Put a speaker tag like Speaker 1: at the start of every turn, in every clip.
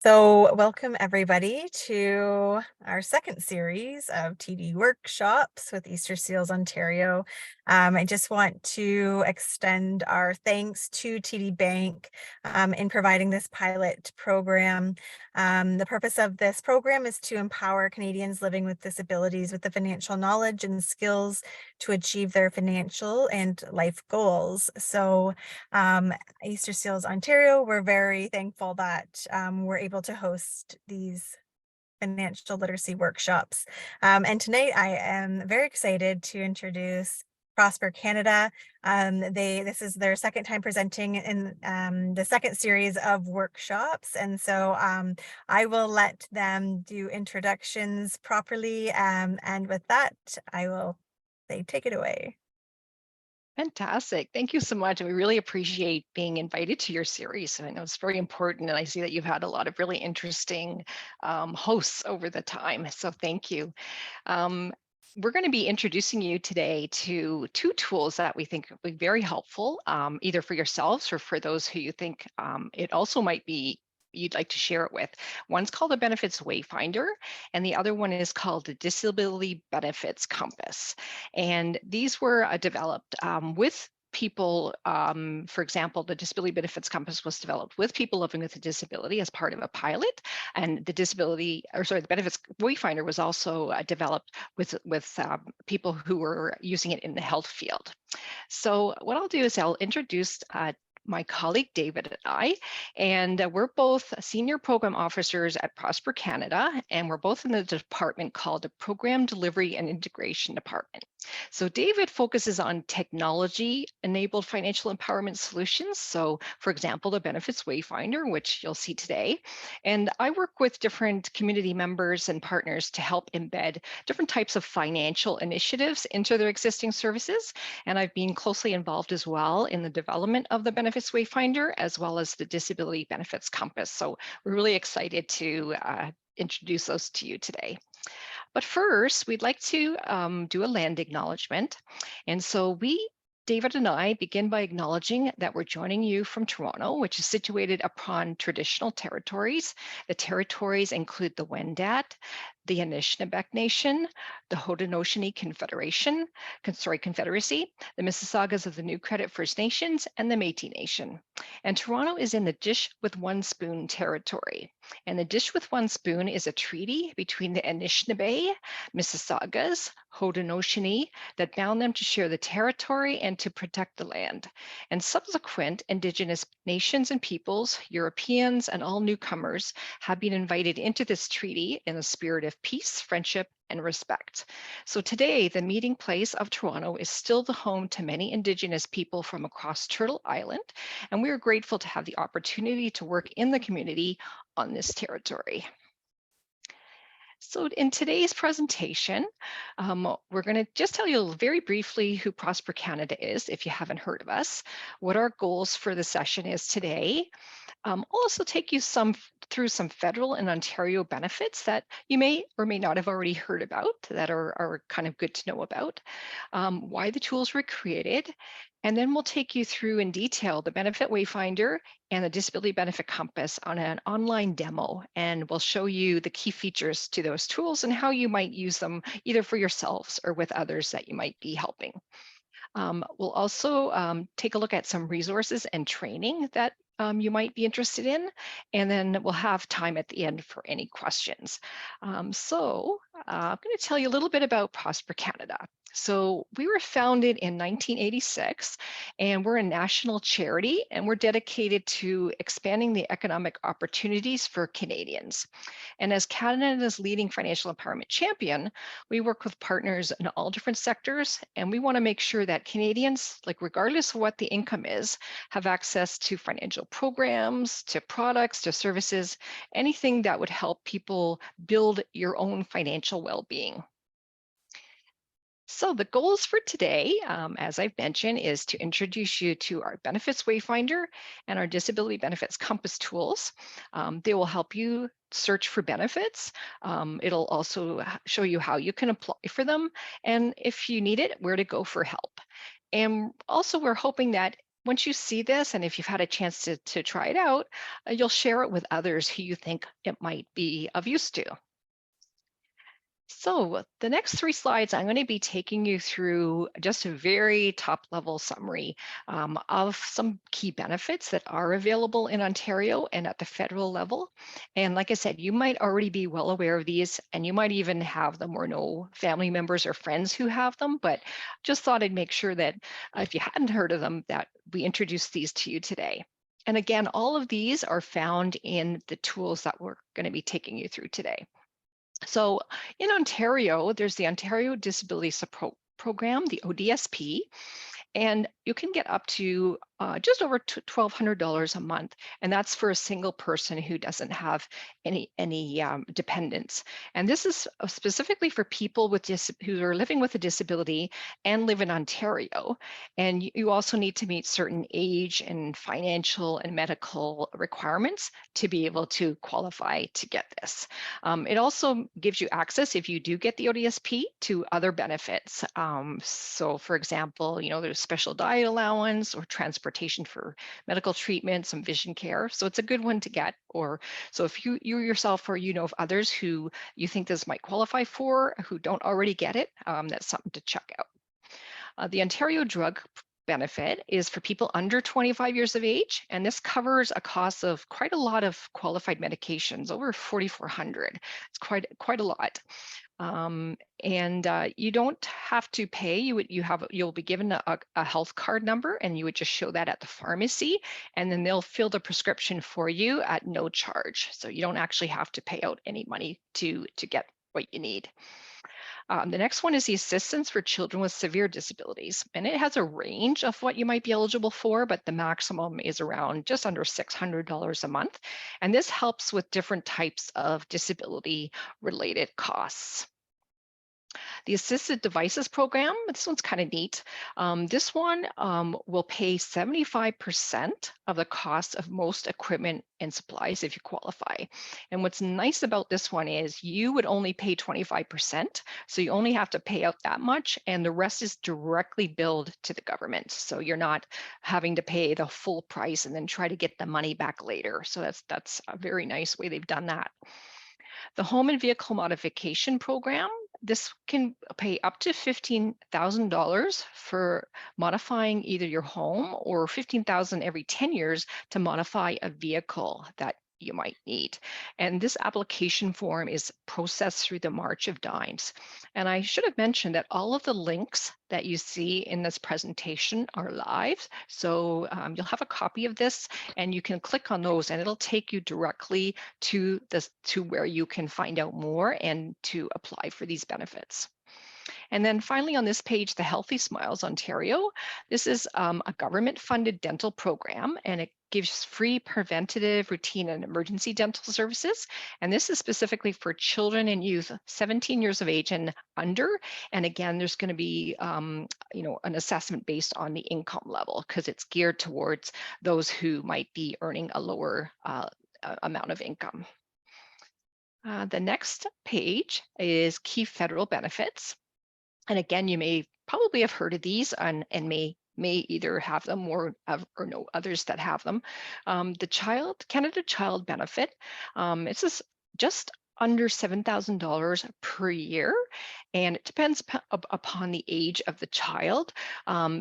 Speaker 1: So, welcome everybody to our second series of TD workshops with Easter Seals Ontario. I just want to extend our thanks to TD Bank in providing this pilot program. The purpose of this program is to empower Canadians living with disabilities with the financial knowledge and skills to achieve their financial and life goals. So, Easter Seals Ontario, we're very thankful that we're able to host these financial literacy workshops. And tonight I am very excited to introduce Prosper Canada. This is their second time presenting in the second series of workshops. And so I will let them do introductions properly. And with that, I will say, take it away.
Speaker 2: Fantastic. Thank you so much. And we really appreciate being invited to your series. And I know it's very important. And I see that you've had a lot of really interesting hosts over the time. So thank you. Um, we're going to be introducing you today to two tools that we think will be very helpful, either for yourselves or for those who you think it also might be you'd like to share it with. One's called a Benefits Wayfinder, and the other one is called the Disability Benefits Compass. And these were developed with people, for example, the Disability Benefits Compass was developed with people living with a disability as part of a pilot, and the Benefits Wayfinder was also developed with people who were using it in the health field. So what I'll do is I'll introduce my colleague David and I, and we're both senior program officers at Prosper Canada, and we're both in the department called the Program Delivery and Integration Department. So David focuses on technology-enabled financial empowerment solutions. So for example, the Benefits Wayfinder, which you'll see today. And I work with different community members and partners to help embed different types of financial initiatives into their existing services. And I've been closely involved as well in the development of the Benefits Wayfinder, as well as the Disability Benefits Compass. So we're really excited to introduce those to you today. But first, we'd like to do a land acknowledgement. And so David and I begin by acknowledging that we're joining you from Toronto, which is situated upon traditional territories. The territories include the Wendat, the Anishinaabe Nation, the Haudenosaunee Confederacy, the Mississaugas of the New Credit First Nations, and the Métis Nation. And Toronto is in the Dish with One Spoon territory. And the Dish with One Spoon is a treaty between the Anishinaabe, Mississaugas, Haudenosaunee that bound them to share the territory and to protect the land. And subsequent Indigenous nations and peoples, Europeans, and all newcomers have been invited into this treaty in the spirit of peace, friendship, and respect. So today, the meeting place of Toronto is still the home to many Indigenous people from across Turtle Island, and we are grateful to have the opportunity to work in the community on this territory. So in today's presentation, we're going to just tell you very briefly who Prosper Canada is, if you haven't heard of us, what our goals for the session is today. I'll also take you through some federal and Ontario benefits that you may or may not have already heard about that are kind of good to know about, why the tools were created, and then we'll take you through in detail the Benefit Wayfinder and the Disability Benefit Compass on an online demo, and we'll show you the key features to those tools and how you might use them either for yourselves or with others that you might be helping. We'll also take a look at some resources and training that you might be interested in, and then we'll have time at the end for any questions. I'm going to tell you a little bit about Prosper Canada. So we were founded in 1986, and we're a national charity, and we're dedicated to expanding the economic opportunities for Canadians. And as Canada's leading financial empowerment champion, we work with partners in all different sectors, and we want to make sure that Canadians, like regardless of what the income is, have access to financial programs, to products, to services, anything that would help people build your own financial well-being. So the goals for today, as I've mentioned, is to introduce you to our Benefits Wayfinder and our Disability Benefits Compass tools. They will help you search for benefits. It'll also show you how you can apply for them, and if you need it, where to go for help. And also, we're hoping that once you see this, and if you've had a chance to try it out, you'll share it with others who you think it might be of use to. So, the next three slides, I'm going to be taking you through just a very top level summary of some key benefits that are available in Ontario and at the federal level. And like I said, you might already be well aware of these, and you might even have them or know family members or friends who have them. But just thought I'd make sure that if you hadn't heard of them, that we introduce these to you today. And again, all of these are found in the tools that we're going to be taking you through today. So in Ontario, there's the Ontario Disability Program, the ODSP, and you can get up to just over $1,200 a month, and that's for a single person who doesn't have any dependents. And this is specifically for people with who are living with a disability and live in Ontario. And you also need to meet certain age and financial and medical requirements to be able to qualify to get this. It also gives you access, if you do get the ODSP, to other benefits. So, for example, there's special diet allowance or transportation for medical treatment, some vision care. So it's a good one to get. Or so if you yourself or you know of others who you think this might qualify for, who don't already get it, that's something to check out. The Ontario Drug benefit is for people under 25 years of age, and this covers a cost of quite a lot of qualified medications, over 4,400. It's quite a lot. And you don't have to pay. You'll be given a health card number, and you would just show that at the pharmacy, and then they'll fill the prescription for you at no charge. So you don't actually have to pay out any money to get what you need. The next one is the assistance for children with severe disabilities, and it has a range of what you might be eligible for, but the maximum is around just under $600 a month. And this helps with different types of disability related costs. The assisted devices program, this one's kind of neat. This one will pay 75% of the cost of most equipment and supplies if you qualify. And what's nice about this one is you would only pay 25%. So you only have to pay out that much, and the rest is directly billed to the government. So you're not having to pay the full price and then try to get the money back later. So that's a very nice way they've done that. The home and vehicle modification program, this can pay up to $15,000 for modifying either your home, or $15,000 every 10 years to modify a vehicle that you might need. And this application form is processed through the March of Dimes. And I should have mentioned that all of the links that you see in this presentation are live. So you'll have a copy of this, and you can click on those, and it'll take you directly to where you can find out more and to apply for these benefits. And then finally on this page, the Healthy Smiles Ontario. This is a government-funded dental program, and it gives free preventative, routine, and emergency dental services. And this is specifically for children and youth 17 years of age and under. And again, there's going to be an assessment based on the income level, because it's geared towards those who might be earning a lower amount of income. The next page is key federal benefits. And again, you may probably have heard of these and may either have them or know others that have them. The Canada Child Benefit, it's just under $7,000 per year, and it depends upon the age of the child.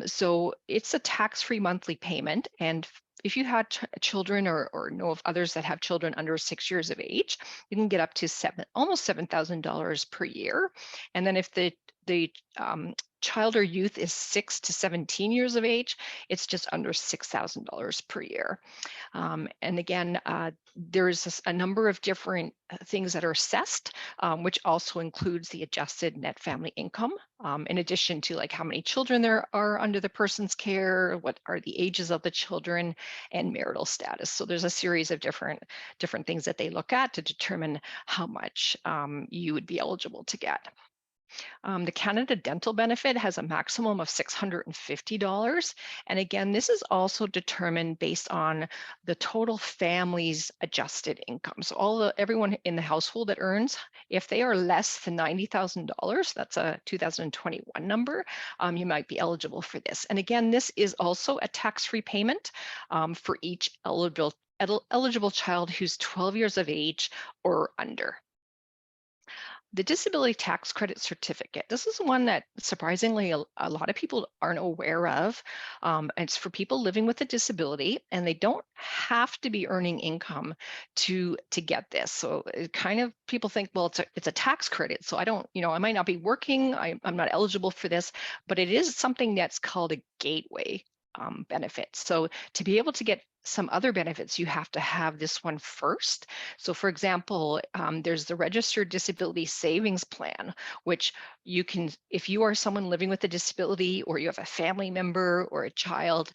Speaker 2: So it's a tax-free monthly payment, and if you had children or know of others that have children under 6 years of age, you can get up to almost $7,000 per year. And then if the child or youth is 6 to 17 years of age, it's just under $6,000 per year. And again, there's a number of different things that are assessed, which also includes the adjusted net family income, in addition to like how many children there are under the person's care, what are the ages of the children, and marital status. So there's a series of different things that they look at to determine how much you would be eligible to get. The Canada Dental benefit has a maximum of $650. And again, this is also determined based on the total family's adjusted income. So everyone in the household that earns, if they are less than $90,000, that's a 2021 number, you might be eligible for this. And again, this is also a tax-free payment for each eligible child who's 12 years of age or under. The disability tax credit certificate. This is one that surprisingly a lot of people aren't aware of. It's for people living with a disability, and they don't have to be earning income to get this. So it kind of people think, well, it's a tax credit, so I don't, I might not be working, I'm not eligible for this, but it is something that's called a gateway benefit. So to be able to get some other benefits, you have to have this one first. So for example, there's the Registered Disability Savings Plan, which you can, if you are someone living with a disability or you have a family member or a child,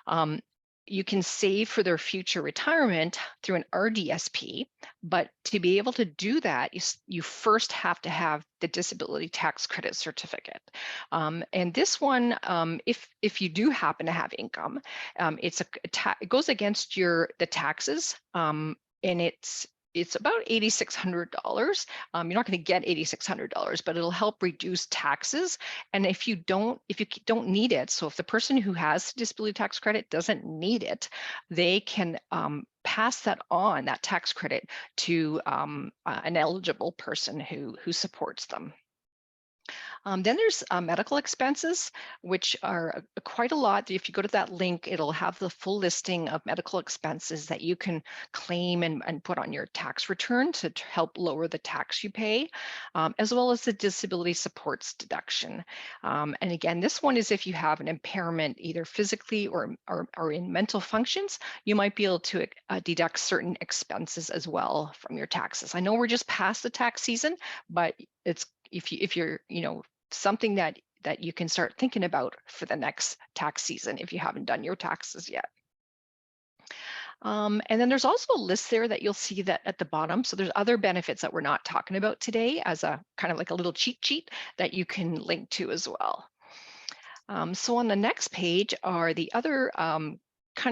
Speaker 2: um, you can save for their future retirement through an RDSP, but to be able to do that, you first have to have the disability tax credit certificate. And this one, if you do happen to have income, it goes against the taxes, and it's about $8,600. You're not going to get $8,600, but it'll help reduce taxes. And if you don't need it, so if the person who has disability tax credit doesn't need it, they can pass that on, that tax credit, to an eligible person who supports them. Then there's medical expenses, which are quite a lot. If you go to that link, it'll have the full listing of medical expenses that you can claim and put on your tax return to help lower the tax you pay, as well as the disability supports deduction. And again, this one is if you have an impairment, either physically or in mental functions, you might be able to deduct certain expenses as well from your taxes. I know we're just past the tax season, but it's if you're something that you can start thinking about for the next tax season if you haven't done your taxes yet. And then there's also a list there that you'll see that at the bottom. So there's other benefits that we're not talking about today as a kind of like a little cheat sheet that you can link to as well. So on the next page are the other kind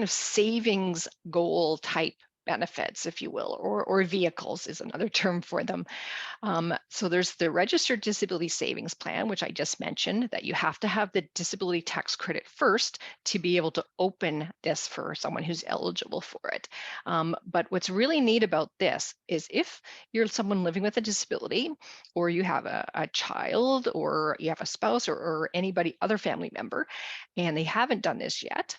Speaker 2: of savings goal type benefits, if you will, or vehicles is another term for them. So there's the Registered Disability Savings Plan, which I just mentioned, that you have to have the disability tax credit first to be able to open this for someone who's eligible for it. But what's really neat about this is if you're someone living with a disability, or you have a child, or you have a spouse, or anybody, other family member, and they haven't done this yet,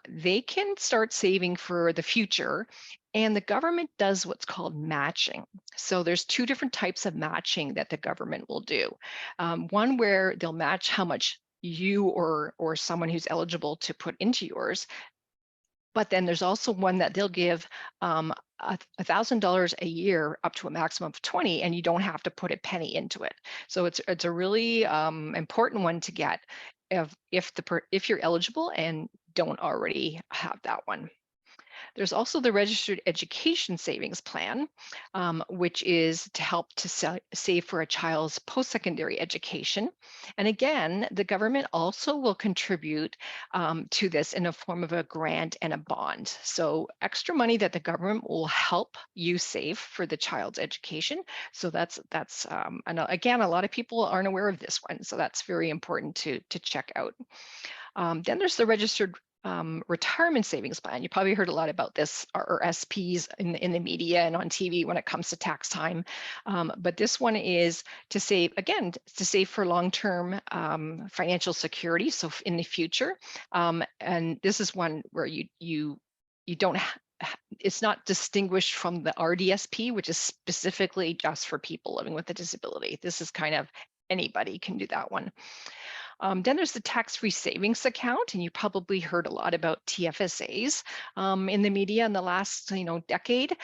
Speaker 2: they can start saving for the future. And the government does what's called matching. So there's two different types of matching that the government will do. One where they'll match how much you or someone who's eligible to put into yours. But then there's also one that they'll give $1,000 a year up to a maximum of 20, and you don't have to put a penny into it. So it's a really important one to get if you're eligible and don't already have that one. There's also the Registered Education Savings Plan, which is to help to save for a child's post-secondary education. And again, the government also will contribute to this in a form of a grant and a bond. So extra money that the government will help you save for the child's education. So that's and again, a lot of people aren't aware of this one, so that's very important to check out. Then there's the Registered Retirement Savings Plan. You probably heard a lot about this, or SPs in the media and on TV when it comes to tax time. But this one is to save, again, to save for long-term financial security, so in the future. And this is one where you don't it's not distinguished from the RDSP, which is specifically just for people living with a disability. This is kind of anybody can do that one. Then there's the tax-free savings account, and you probably heard a lot about TFSAs in the media in the last decade.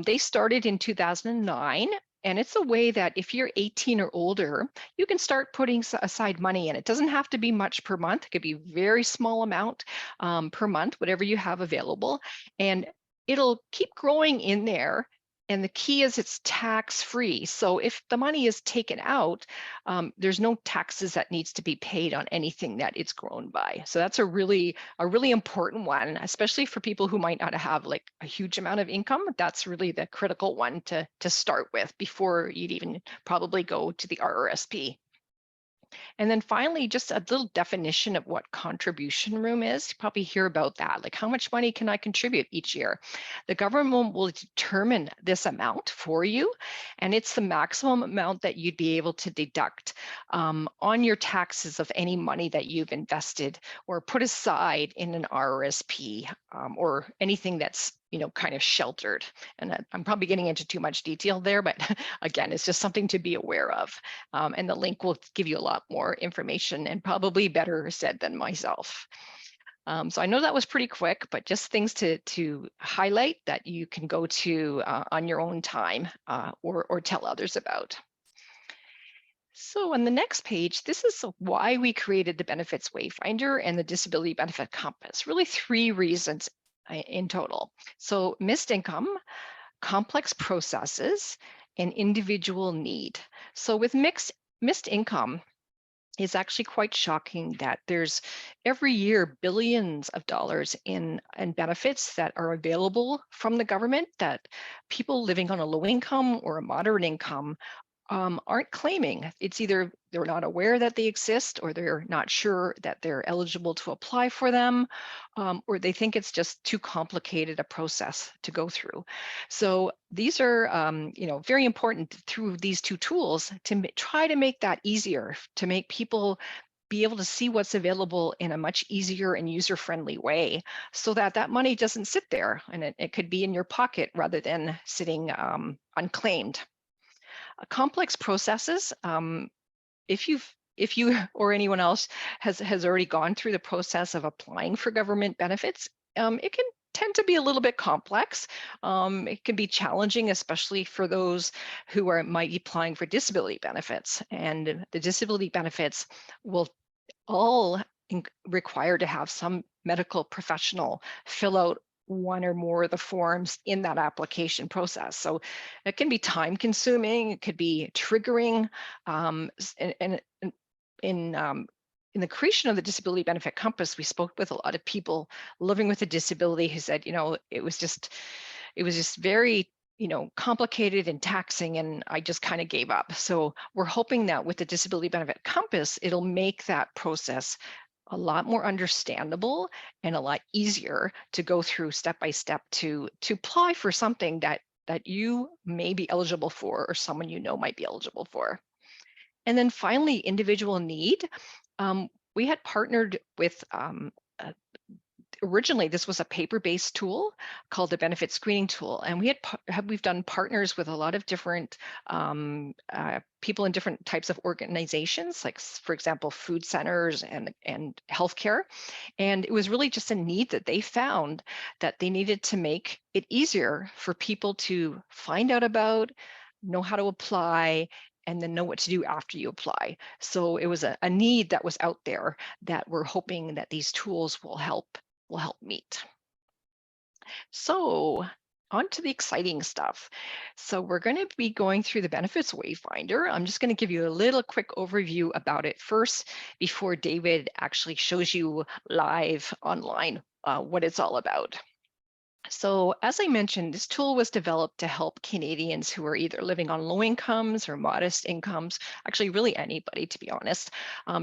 Speaker 2: They started in 2009. And it's a way that if you're 18 or older, you can start putting aside money, and it doesn't have to be much per month. It could be a very small amount per month, whatever you have available. And it'll keep growing in there And the key is it's tax free. So if the money is taken out, there's no taxes that needs to be paid on anything that it's grown by. So that's a really important one, especially for people who might not have like a huge amount of income. That's really the critical one to start with before you'd even probably go to the RRSP. And then finally, just a little definition of what contribution room is. You probably hear about that. Like, how much money can I contribute each year? The government will determine this amount for you, and it's the maximum amount that you'd be able to deduct on your taxes of any money that you've invested or put aside in an RRSP or anything that's kind of sheltered. And I'm probably getting into too much detail there, but again, it's just something to be aware of. And the link will give you a lot more information and probably better said than myself. So I know that was pretty quick, but just things to highlight that you can go to on your own time or tell others about. So on the next page, this is why we created the Benefits Wayfinder and the Disability Benefit Compass. Really three reasons in total. So missed income, complex processes, and individual need. So with missed income, it's actually quite shocking that there's every year billions of dollars in benefits that are available from the government that people living on a low income or a moderate income aren't claiming. It's either they're not aware that they exist, or they're not sure that they're eligible to apply for them, or they think it's just too complicated a process to go through. So these are, very important through these two tools to try to make that easier, to make people be able to see what's available in a much easier and user-friendly way, so that that money doesn't sit there and it could be in your pocket rather than sitting unclaimed. Complex processes, if you or anyone else has already gone through the process of applying for government benefits, it can tend to be a little bit complex. It can be challenging, especially for those who might be applying for disability benefits. And the disability benefits will all require to have some medical professional fill out one or more of the forms in that application process. So it can be time consuming, it could be triggering, and in the creation of the Disability Benefit Compass, we spoke with a lot of people living with a disability who said, it was just very complicated and taxing, and I just kind of gave up. So we're hoping that with the Disability Benefit Compass, it'll make that process a lot more understandable and a lot easier to go through step by step to apply for something that you may be eligible for, or someone might be eligible for. And then finally, individual need. We had partnered with originally this was a paper-based tool called the benefit screening tool, and we've done partners with a lot of different people in different types of organizations, like for example food centers and healthcare. And it was really just a need that they found, that they needed to make it easier for people to find out about, know how to apply, and then know what to do after you apply. So it was a need that was out there that we're hoping that these tools will help meet. So on to the exciting stuff. So we're going to be going through the Benefits Wayfinder. I'm just going to give you a little quick overview about it first before David actually shows you live online what it's all about. So as I mentioned, this tool was developed to help Canadians who are either living on low incomes or modest incomes, actually really anybody, to be honest,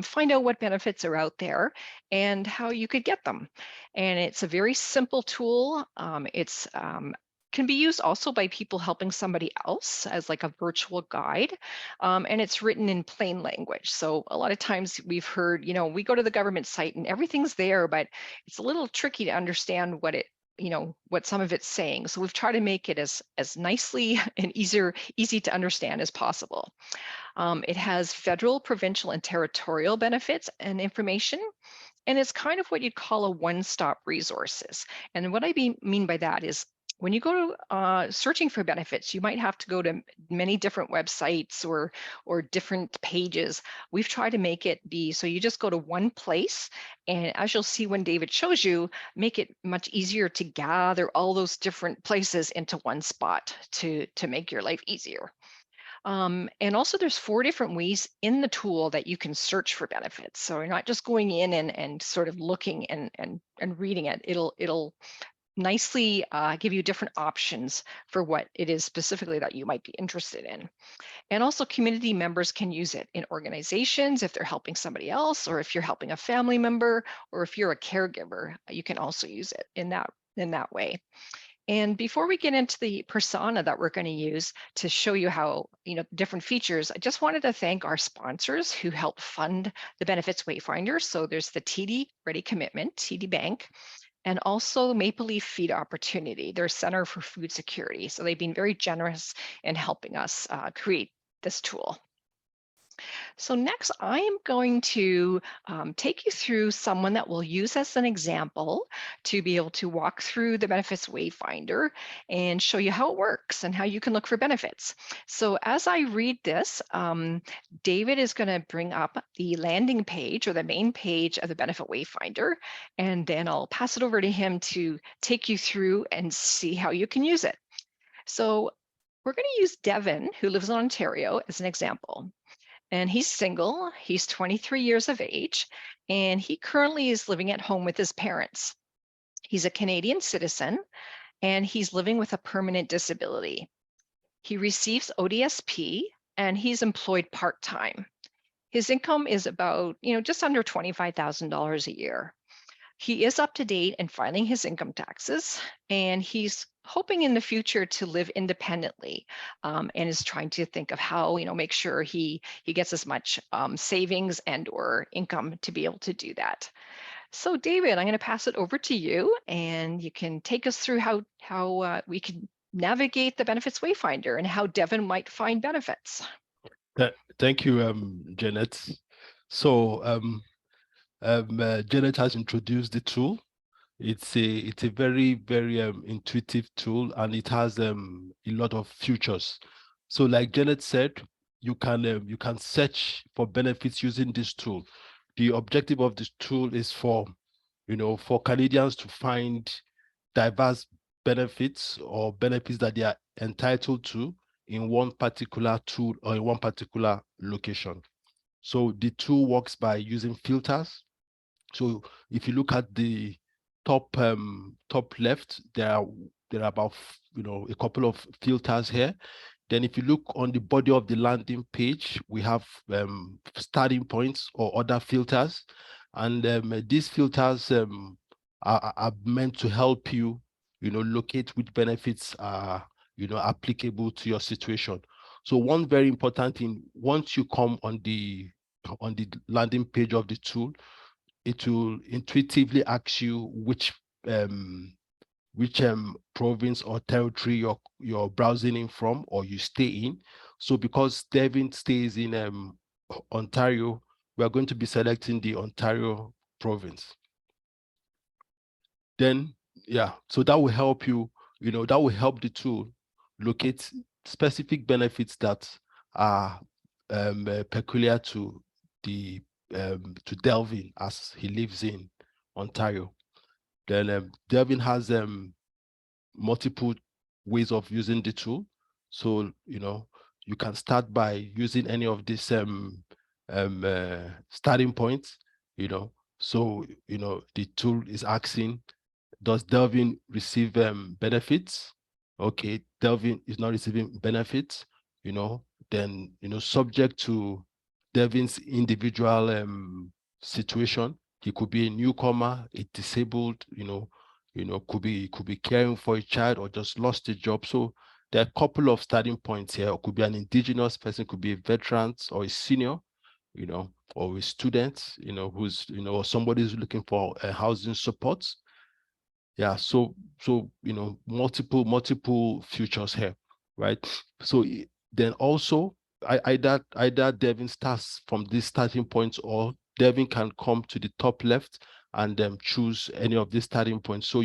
Speaker 2: find out what benefits are out there and how you could get them. And it's a very simple tool. It's can be used also by people helping somebody else as like a virtual guide. And it's written in plain language. So a lot of times we've heard, we go to the government site and everything's there, but it's a little tricky to understand what some of it's saying. So we've tried to make it as nicely and easy to understand as possible. It has federal, provincial, and territorial benefits and information. And it's kind of what you'd call a one-stop resources. And what I mean by that is when you go to searching for benefits, you might have to go to many different websites or different pages. We've tried to make it be so you just go to one place, and as you'll see when David shows you, make it much easier to gather all those different places into one spot to make your life easier. And also, there's 4 different ways in the tool that you can search for benefits. So you're not just going in and sort of looking and reading it. It'll nicely give you different options for what it is specifically that you might be interested in. And also, community members can use it in organizations if they're helping somebody else, or if you're helping a family member, or if you're a caregiver, you can also use it in that way. And before we get into the persona that we're going to use to show you how, different features, I just wanted to thank our sponsors who help fund the Benefits Wayfinder. So there's the TD Ready Commitment, TD Bank, and also Maple Leaf Feed Opportunity, their Center for Food Security. So they've been very generous in helping us create this tool. So next, I am going to take you through someone that we'll use as an example to be able to walk through the Benefits Wayfinder and show you how it works and how you can look for benefits. So as I read this, David is going to bring up the landing page or the main page of the Benefit Wayfinder, and then I'll pass it over to him to take you through and see how you can use it. So we're going to use Devin, who lives in Ontario, as an example. And he's single, he's 23 years of age, and he currently is living at home with his parents. He's a Canadian citizen, and he's living with a permanent disability. He receives ODSP, and he's employed part-time. His income is about, just under $25,000 a year. He is up to date in filing his income taxes, and he's hoping in the future to live independently, and is trying to think of how, make sure he gets as much savings and or income to be able to do that. So David, I'm going to pass it over to you, and you can take us through how we can navigate the Benefits Wayfinder and how Devin might find benefits.
Speaker 3: Thank you, Janet. So Janet has introduced the tool. It's a very, very intuitive tool, and it has a lot of features. So like Janet said, you can search for benefits using this tool. The objective of this tool is for Canadians to find diverse benefits or benefits that they are entitled to in one particular tool or in one particular location. So the tool works by using filters. So if you look at the top left, there are about a couple of filters here. Then if you look on the body of the landing page, we have starting points or other filters. And these filters are meant to help you, locate which benefits are, applicable to your situation. So one very important thing, once you come on the landing page of the tool, it will intuitively ask you which province or territory you're browsing in from or you stay in. So because Devin stays in Ontario, we are going to be selecting the Ontario province. Then, yeah, so that will help you, that will help the tool locate specific benefits that are peculiar to Delvin as he lives in Ontario. Then Delvin has multiple ways of using the tool. So, you can start by using any of these starting points, So, the tool is asking, does Delvin receive benefits? Okay, Delvin is not receiving benefits, then, subject to Delvin's individual situation. He could be a newcomer, a disabled, could be caring for a child or just lost a job. So there are a couple of starting points here. It could be an indigenous person, could be a veteran or a senior, or a student, who's, or somebody who's looking for housing support. Yeah, so multiple features here, right? So then also either Devin starts from this starting points, or Devin can come to the top left and choose any of these starting points. So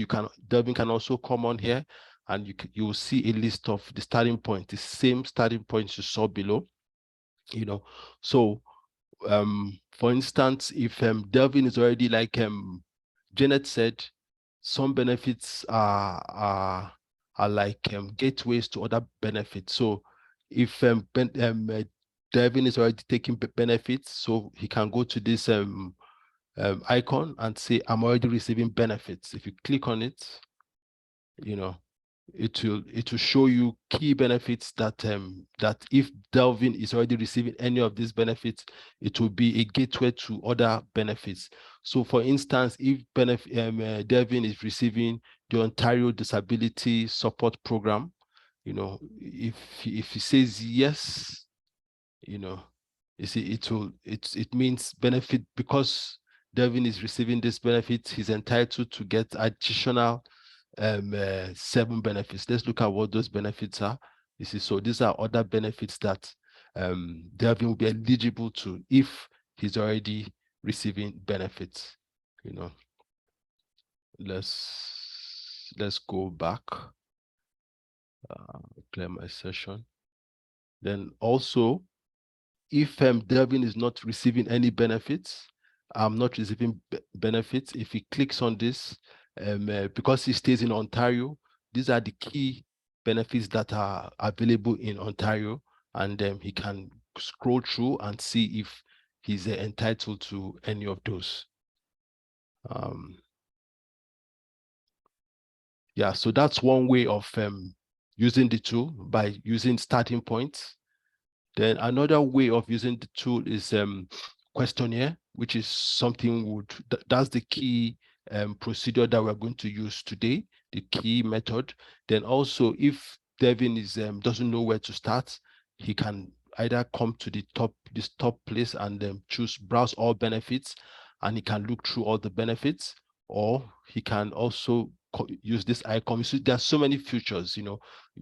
Speaker 3: Devin can also come on here and you will see a list of the starting point, the same starting points you saw below. So for instance, if Delvin is already, like Janet said, some benefits are like gateways to other benefits. So if Delvin is already taking benefits, so he can go to this icon and say, I'm already receiving benefits. If you click on it, it will show you key benefits that that if Delvin is already receiving any of these benefits, it will be a gateway to other benefits. So for instance, if Delvin is receiving the Ontario Disability Support Program, if he says yes, you see, it means benefit. Because Delvin is receiving this benefit, he's entitled to get additional 7 benefits. Let's look at what those benefits are. You see, so these are other benefits that Delvin will be eligible to if he's already receiving benefits. Let's go back, clear my session. Then also, if Delvin is not receiving any benefits, I'm not receiving benefits. If he clicks on this, because he stays in Ontario, these are the key benefits that are available in Ontario, and he can scroll through and see if he's entitled to any of those. Yeah, so that's one way of using the tool, by using starting points. Then another way of using the tool is questionnaire, which is something that's the key procedure that we're going to use today, the key method. Then also, if Devin doesn't know where to start, he can either come to this top place and choose browse all benefits, and he can look through all the benefits, or he can also use this icon. So there are so many features,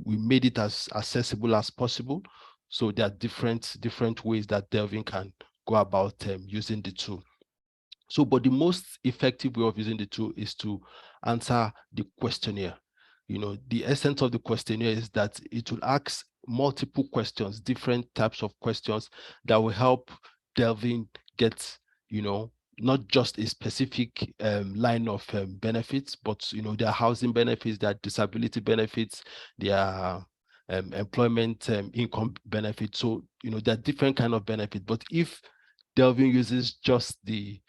Speaker 3: we made it as accessible as possible. So there are different ways that Delvin can go about using the tool. So, but the most effective way of using the tool is to answer the questionnaire. The essence of the questionnaire is that it will ask multiple questions, different types of questions that will help Delvin get, not just a specific line of benefits, but, there are housing benefits, there are disability benefits, there are employment income benefits. So, there are different kind of benefits. But if Delvin uses just the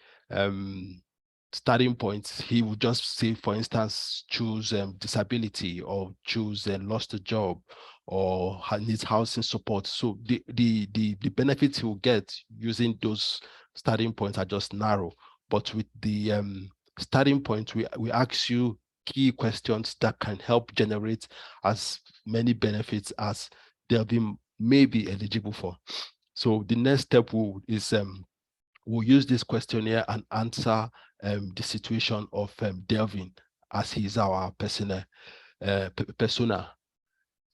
Speaker 3: starting points, he would just say, for instance, choose disability, or choose lost a job, or needs housing support. So the benefits he will get using those starting points are just narrow. But with the starting point, we ask you key questions that can help generate as many benefits as Delvin may be eligible for. So the next step is we'll use this questionnaire and answer the situation of Delvin, as he's our persona.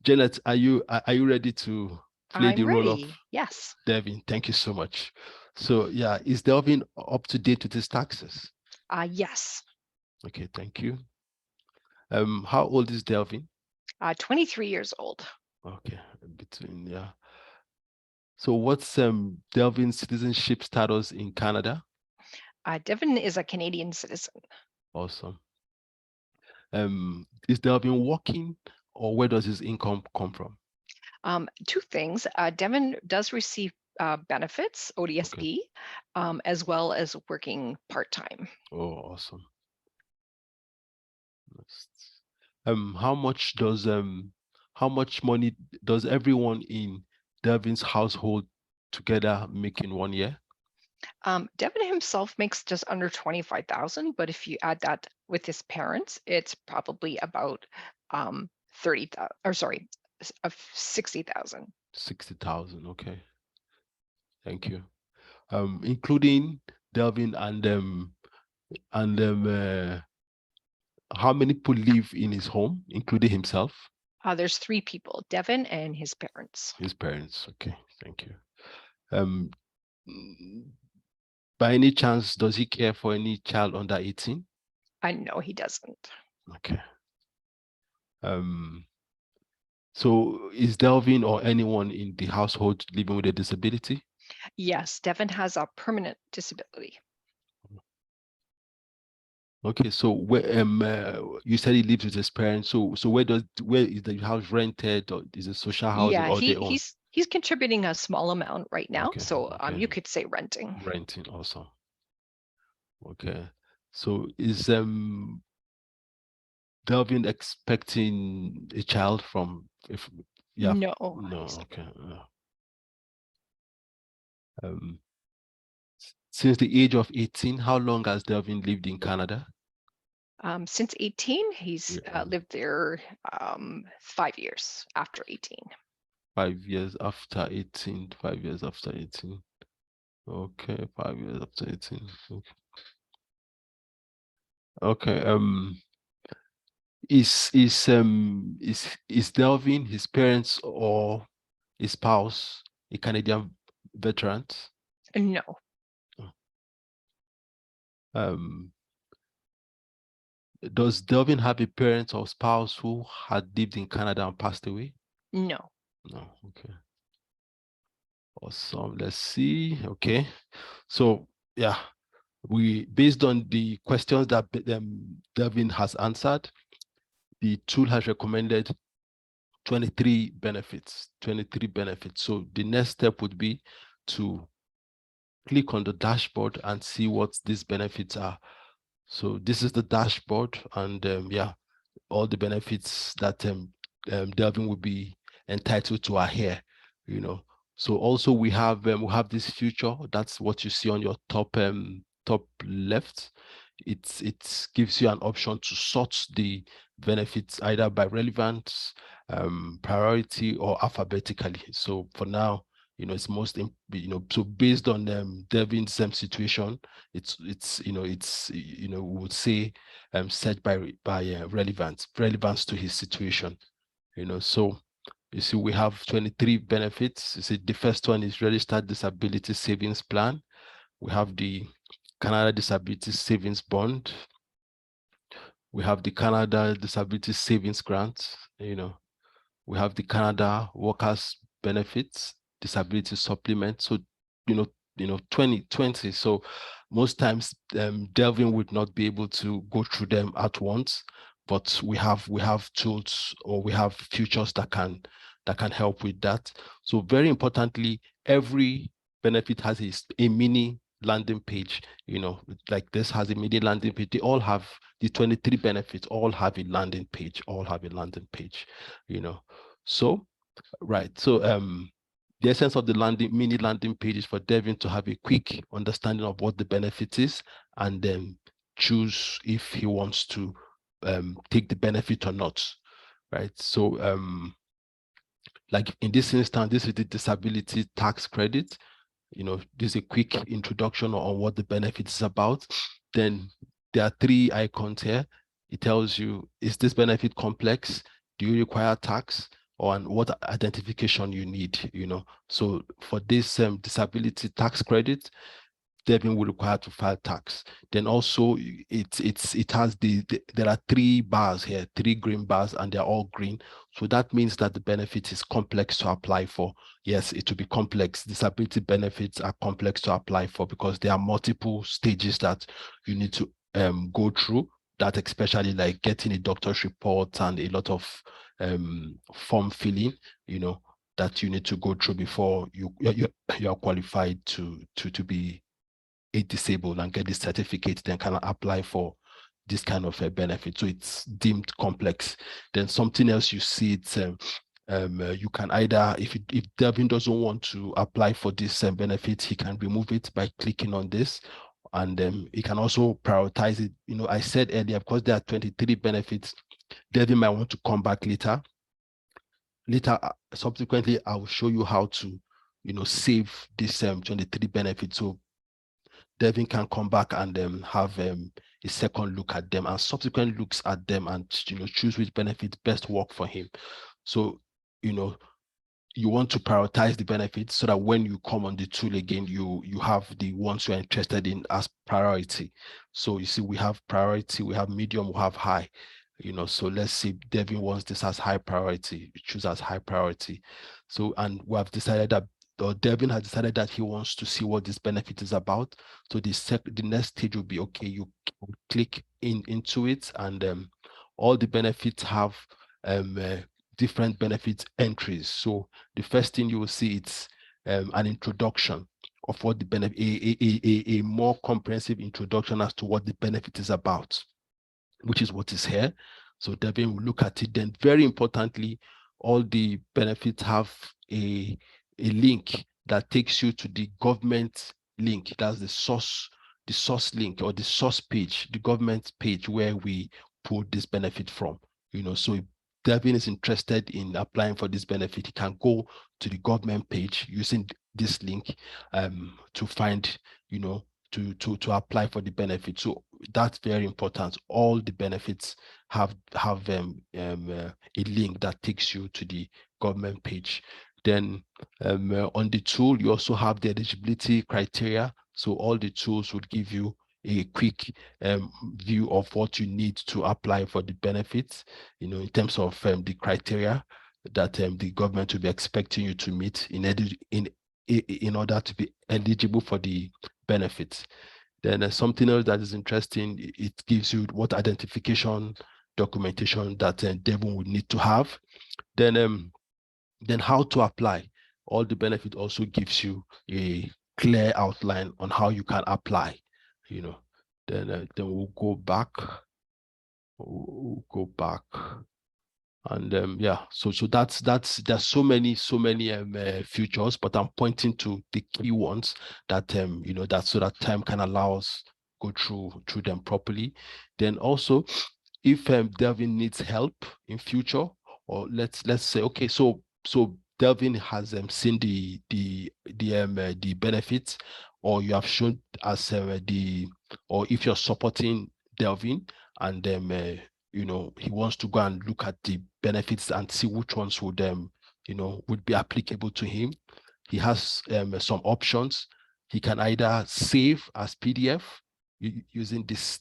Speaker 3: Janet, are you ready to play the
Speaker 2: I'm
Speaker 3: role of
Speaker 2: ready. Yes.
Speaker 3: Delvin? Thank you so much. So yeah, is Delvin up to date with his taxes?
Speaker 2: Yes.
Speaker 3: Okay, thank you. How old is Delvin?
Speaker 2: 23 years old.
Speaker 3: Okay, yeah. So what's Delvin's citizenship status in Canada?
Speaker 2: Devin is a Canadian citizen.
Speaker 3: Awesome. Is Delvin working, or where does his income come from?
Speaker 2: Two things. Devin does receive benefits, ODSP, as well as working part-time.
Speaker 3: Oh, awesome. How much money does everyone in Delvin's household together make in 1 year?
Speaker 2: Devin himself makes just under 25,000, but if you add that with his parents, it's probably about 30,000, or sorry, 60,000.
Speaker 3: 60,000. Okay. Thank you. Including Delvin and how many people live in his home, including himself?
Speaker 2: There's 3 people, Devin and his parents.
Speaker 3: His parents. Okay. Thank you. By any chance, does he care for any child under 18?
Speaker 2: No, he doesn't.
Speaker 3: Okay. So is Delvin or anyone in the household living with a disability?
Speaker 2: Yes, Devin has a permanent disability.
Speaker 3: Okay, so where you said he lives with his parents. So where is the house rented, or is it social housing,
Speaker 2: Yeah,
Speaker 3: or their own?
Speaker 2: he's contributing a small amount right now,
Speaker 3: Okay,
Speaker 2: so
Speaker 3: okay,
Speaker 2: you could say renting.
Speaker 3: renting also. Okay, so is Delvin expecting a child from if yeah
Speaker 2: No,
Speaker 3: no
Speaker 2: he's not.
Speaker 3: okay um since the age of 18, how long has Delvin lived in Canada?
Speaker 2: Since 18, he's
Speaker 3: Yeah,
Speaker 2: lived there 5 years after 18.
Speaker 3: 5 years after 18. 5 years after 18. Okay, 5 years after 18. Okay. Is Delvin, his parents, or his spouse a Canadian veteran?
Speaker 2: No,
Speaker 3: Um, does Delvin have a parent or spouse who had lived in Canada and passed away?
Speaker 2: no.
Speaker 3: No. Okay. Awesome. Let's see. Okay. So yeah, we based on the questions that Delvin has answered, the tool has recommended 23 benefits. 23 benefits. So the next step would be to click on the dashboard and see what these benefits are. So this is the dashboard, and yeah, all the benefits that Delvin will be entitled to are here, you know. So also we have this feature. That's what you see on your top left. It gives you an option to sort the benefits either by relevance, priority, or alphabetically. So for now, it's most so based on Devin's situation, it's we would say set by relevance to his situation. So you see we have 23 benefits. You see the first one is registered disability savings plan. We have the Canada Disability Savings Bond. We have the Canada Disability Savings Grant. We have the Canada Workers Benefits Disability Supplement. So, 2020. So most times Delvin would not be able to go through them at once, but we have tools, or we have features that can help with that. So very importantly, every benefit has a mini landing page, like this has a mini landing page. They all have the 23 benefits, all have a landing page, So, right. So, the essence of the mini landing page is for Devin to have a quick understanding of what the benefit is, and then choose if he wants to take the benefit or not. Right. So, like in this instance, this is the disability tax credit. This is a quick introduction on what the benefit is about. Then there are 3 icons here. It tells you, is this benefit complex? Do you require tax? Or and what identification you need? So for this disability tax credit, Devin will require to file tax. Then also it has there are 3 bars here, 3 green bars, and they're all green. So that means that the benefit is complex to apply for. Yes, it will be complex. Disability benefits are complex to apply for because there are multiple stages that you need to go through. That especially like getting a doctor's report and a lot of form filling, that you need to go through before you are qualified to be disabled and get this certificate, then can apply for this kind of a benefit. So it's deemed complex. Then something else you see, it's you can either, if Devin doesn't want to apply for this benefit, he can remove it by clicking on this, and he can also prioritize it. I said earlier, because there are 23 benefits, Devin might want to come back later. Subsequently, I will show you how to save this 23 benefits. So Devin can come back and have a second look at them and subsequent looks at them, and choose which benefits best work for him. So you want to prioritize the benefits so that when you come on the tool again, you have the ones you're interested in as priority. So you see, we have priority, we have medium, we have high. So let's say Devin wants this as high priority, choose as high priority. So, and we have decided that, or Devin has decided that he wants to see what this benefit is about. So the next stage will be, okay, you click into it, and all the benefits have different benefit entries. So the first thing you will see, it's an introduction of what the benefit, a more comprehensive introduction as to what the benefit is about, which is what is here. So Devin will look at it. Then very importantly, all the benefits have a link that takes you to the government link. That's the source link, or the source page, the government page where we pull this benefit from. So if Devin is interested in applying for this benefit, he can go to the government page using this link to find, to apply for the benefit. So that's very important. All the benefits have a link that takes you to the government page. Then on the tool, you also have the eligibility criteria. So all the tools would give you a quick view of what you need to apply for the benefits, in terms of the criteria that the government will be expecting you to meet in order to be eligible for the benefits. Then something else that is interesting, it gives you what identification documentation that Devon would need to have. Then how to apply. All the benefit also gives you a clear outline on how you can apply. Then we'll go back. We'll go back. And yeah, so that's there's so many features, but I'm pointing to the key ones that that, so that time can allow us go through them properly. Then also, if Delvin needs help in future, or let's say, okay, so Delvin has seen the benefits, or you have shown us or if you're supporting Delvin, and he wants to go and look at the benefits and see which ones would be applicable to him. He has some options. He can either save as PDF using this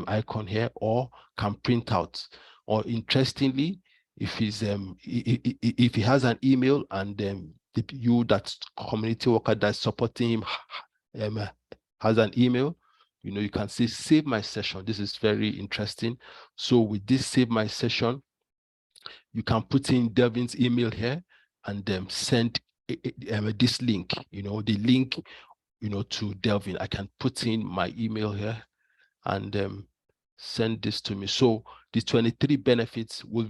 Speaker 3: icon here, or can print out. Or interestingly, if if he has an email, and you, that community worker that's supporting him, has an email, you can say save my session. This is very interesting. So with this save my session, you can put in Devin's email here, and send this link, the link, to Delvin. I can put in my email here, and send this to me. So the 23 benefits will,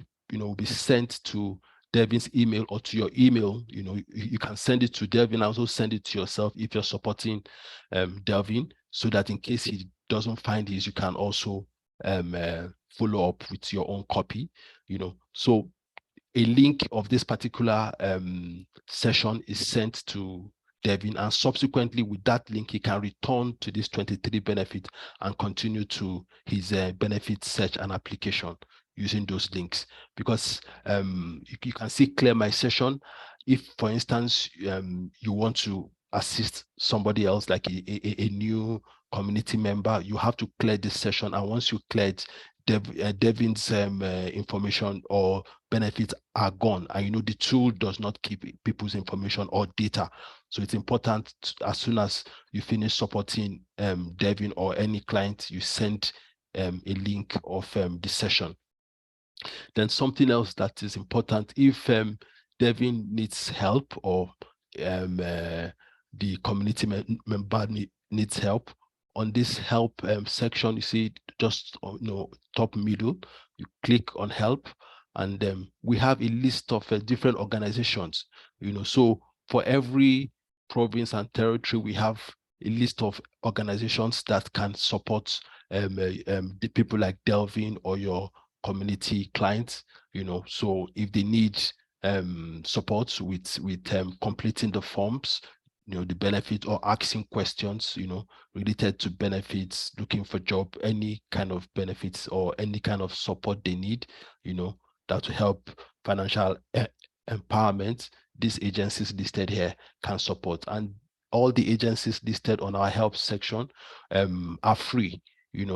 Speaker 3: be sent to Devin's email, or to your email. You can send it to Devin, also send it to yourself if you're supporting Devin, so that in case he doesn't find his, you can also follow up with your own copy. So a link of this particular session is sent to Devin, and subsequently with that link, he can return to this 23 benefit and continue to his benefit search and application using those links. Because you can see clear my session. If, for instance, you want to assist somebody else, like a new community member, you have to clear this session. And once you clear it, Devin's information or benefits are gone, and the tool does not keep people's information or data. So it's important as soon as you finish supporting Devin or any client, you send a link of the session. Then something else that is important, if Devin needs help, or the community member needs help, on this help section, you see just top middle, you click on help, and we have a list of different organizations. So for every province and territory, we have a list of organizations that can support the people like Delvin or your community clients. So if they need support with completing the forms, the benefit, or asking questions, related to benefits, looking for job, any kind of benefits or any kind of support they need, that will help financial empowerment, these agencies listed here can support. And all the agencies listed on our help section are free,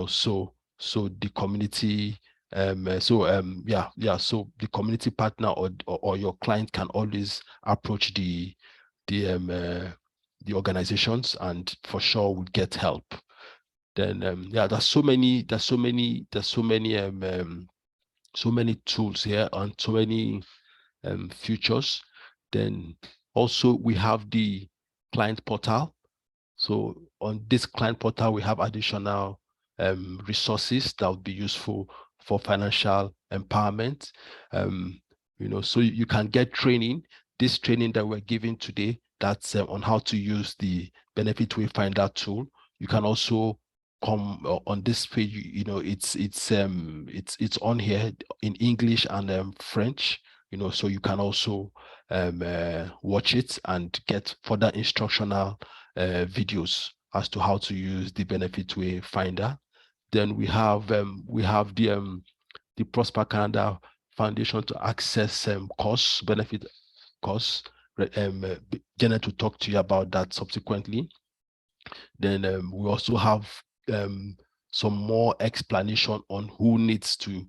Speaker 3: so the community So the community partner or your client can always approach the organizations, and for sure would get help. Then there's so many so many tools here and so many features. Then also we have the client portal. So on this client portal, we have additional resources that would be useful for financial empowerment. So you can get training. This training that we're giving today, that's on how to use the Benefit Wayfinder tool. You can also come on this page. It's on here in English and French. So you can also watch it and get further instructional videos as to how to use the Benefit Wayfinder. Then we have the Prosper Canada Foundation to access benefit course. Janet will talk to you about that subsequently. Then we also have some more explanation on who needs to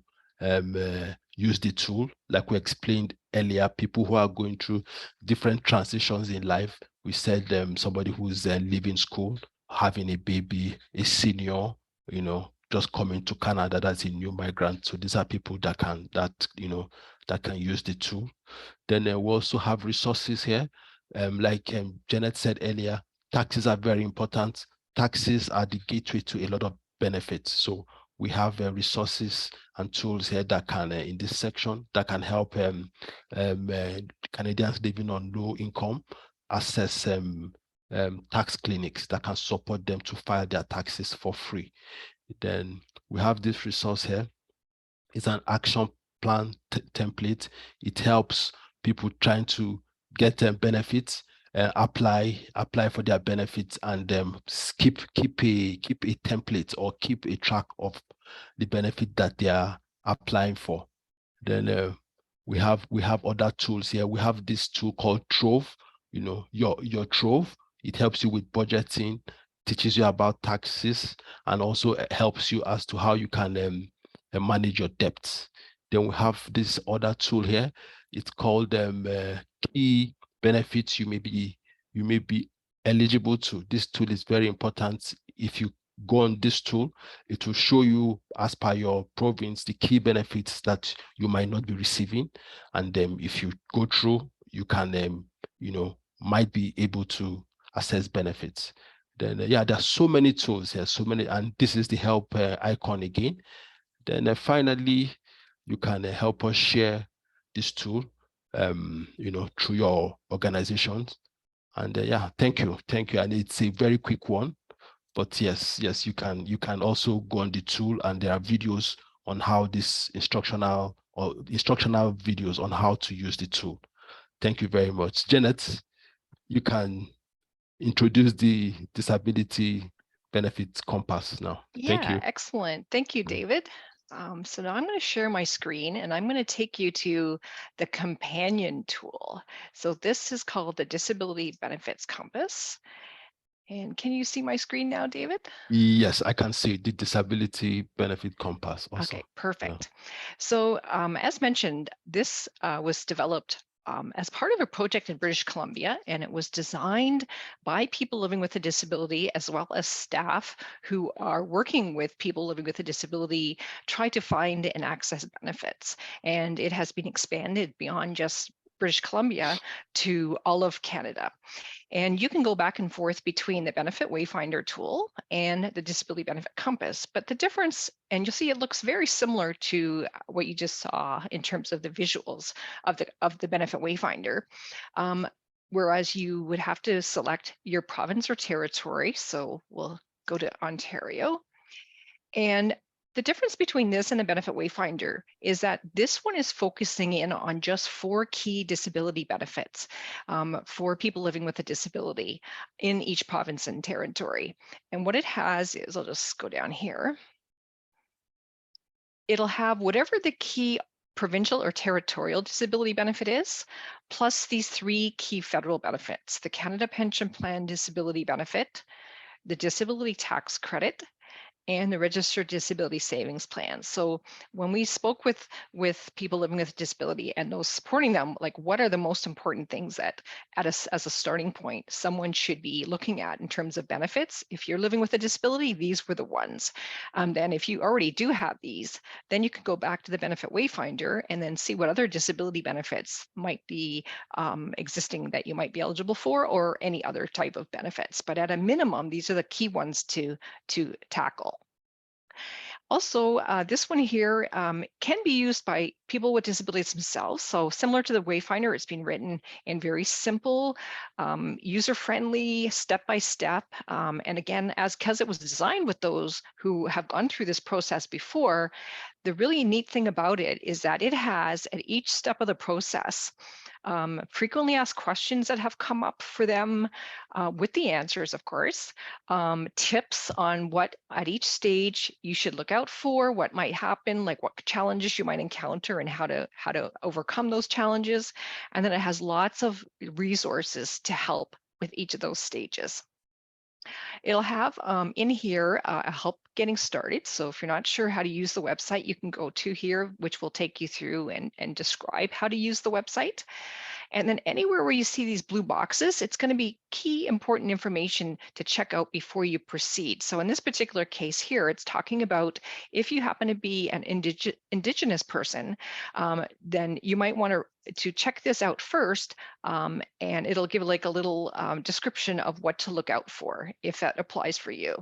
Speaker 3: use the tool. Like we explained earlier, people who are going through different transitions in life. We said somebody who's leaving school, having a baby, a senior, just coming to Canada, that's a new migrant. So these are people that can use the tool. Then we also have resources here. Like Janet said earlier, taxes are very important. Taxes are the gateway to a lot of benefits. So we have resources and tools here that can, in this section, that can help Canadians living on low income access tax clinics that can support them to file their taxes for free. Then we have this resource here. It's an action plan template. It helps people trying to get benefits, apply for their benefits, and keep a template or keep a track of the benefit that they are applying for. Then we have other tools here. We have this tool called Trove. Your Trove. It helps you with budgeting, teaches you about taxes, and also helps you as to how you can manage your debts. Then we have this other tool here. It's called key benefits you may be eligible to. This tool is very important. If you go on this tool, it will show you, as per your province, the key benefits that you might not be receiving. And if you go through, you can might be able to access benefits. Then there's so many tools here, so many, and this is the help icon again. Then finally, you can help us share this tool through your organizations. And thank you. And it's a very quick one, but yes, you can also go on the tool, and there are videos on how this instructional videos on how to use the tool. Thank you very much. Janet, you can introduce the disability benefits compass now. Thank
Speaker 2: Yeah,
Speaker 3: you.
Speaker 2: excellent. Thank you, David. So now I'm going to share my screen and I'm going to take you to the companion tool. So this is called the Disability Benefits Compass. And can you see my screen now, David?
Speaker 3: Yes, I can see the disability benefit compass also.
Speaker 2: Okay, perfect. So as mentioned, this was developed as part of a project in British Columbia, and it was designed by people living with a disability as well as staff who are working with people living with a disability, try to find and access benefits. And it has been expanded beyond just British Columbia to all of Canada. And you can go back and forth between the Benefit Wayfinder tool and the Disability Benefit Compass. But the difference, and you'll see it looks very similar to what you just saw in terms of the visuals of the Benefit Wayfinder. Whereas you would have to select your province or territory. So we'll go to Ontario. And the difference between this and the Benefit Wayfinder is that this one is focusing in on just 4 key disability benefits for people living with a disability in each province and territory. And what it has is, I'll just go down here. It'll have whatever the key provincial or territorial disability benefit is, plus these 3 key federal benefits: the Canada Pension Plan Disability Benefit, the Disability Tax Credit, and the registered disability savings plan. So when we spoke with people living with a disability and those supporting them, like what are the most important things that as a starting point someone should be looking at in terms of benefits? If you're living with a disability, these were the ones. Then if you already do have these, then you can go back to the benefit wayfinder and then see what other disability benefits might be existing that you might be eligible for, or any other type of benefits. But at a minimum, these are the key ones to tackle. Also, this one here can be used by people with disabilities themselves. So similar to the Wayfinder, it's been written in very simple, user-friendly, step-by-step. And again, because it was designed with those who have gone through this process before, the really neat thing about it is that it has at each step of the process frequently asked questions that have come up for them with the answers, of course, tips on what at each stage you should look out for, what might happen, like what challenges you might encounter and how to overcome those challenges. And then it has lots of resources to help with each of those stages. It'll have in here a help getting started. So if you're not sure how to use the website, you can go to here, which will take you through and describe how to use the website. And then anywhere where you see these blue boxes, it's going to be key important information to check out before you proceed. So in this particular case here, it's talking about if you happen to be an Indigenous person, then you might want to check this out first, and it'll give like a little description of what to look out for if that applies for you.